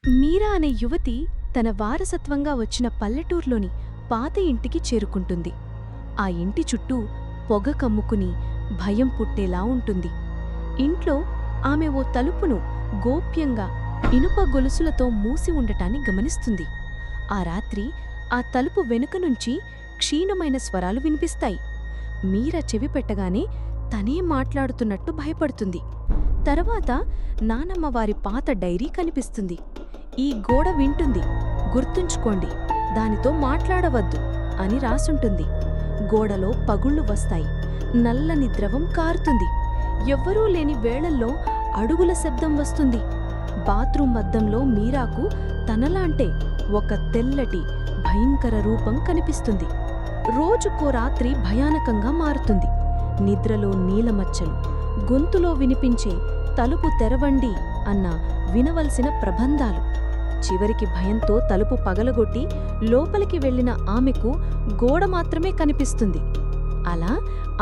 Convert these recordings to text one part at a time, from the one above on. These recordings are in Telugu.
మీరా అనే యువతి తన వారసత్వంగా వచ్చిన పల్లెటూర్లోని పాత ఇంటికి చేరుకుంటుంది. ఆ ఇంటి చుట్టూ పొగ కమ్ముకుని భయం పుట్టేలా ఉంటుంది. ఇంట్లో ఆమె ఓ తలుపును గోప్యంగా ఇనుప గొలుసులతో మూసి ఉండటాన్ని గమనిస్తుంది. ఆ రాత్రి ఆ తలుపు వెనుక నుంచి క్షీణమైన స్వరాలు వినిపిస్తాయి. మీరా చెవి పెట్టగానే తనే మాట్లాడుతున్నట్టు భయపడుతుంది. తర్వాత నానమ్మ వారి పాత డైరీ కనిపిస్తుంది. ఈ గోడ వింటుంది, గుర్తుంచుకోండి, దానితో మాట్లాడవద్దు అని రాసుంటుంది. గోడలో పగుళ్ళు వస్తాయి, నల్లని ద్రవం కారుతుంది. ఎవ్వరూ లేని వేళల్లో అడుగుల శబ్దం వస్తుంది. బాత్రూం అద్దంలో మీరాకు తనలాంటే ఒక తెల్లటి భయంకర రూపం కనిపిస్తుంది. రోజుకో రాత్రి భయానకంగా మారుతుంది. నిద్రలో నీలమచ్చలు, గొంతులో వినిపించే తలుపు తెరవండి అన్న వినవలసిన ప్రబంధాలు. చివరికి భయంతో తలుపు పగలగొట్టి లోపలికి వెళ్లిన ఆమెకు గోడ మాత్రమే కనిపిస్తుంది. అలా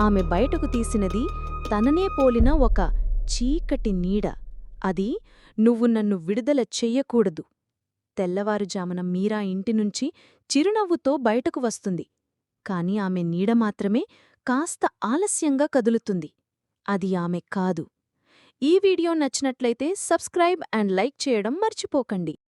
ఆమె బయటకు తీసినది తననే పోలిన ఒక చీకటి నీడ. అది, నువ్వు నన్ను విడుదల చెయ్యకూడదు. తెల్లవారుజామున మీరా ఇంటినుంచి చిరునవ్వుతో బయటకు వస్తుంది. కాని ఆమె నీడ మాత్రమే కాస్త ఆలస్యంగా కదులుతుంది. అది ఆమె కాదు. ఈ వీడియో నచ్చినట్లయితే సబ్స్క్రైబ్ అండ్ లైక్ చేయడం మర్చిపోకండి.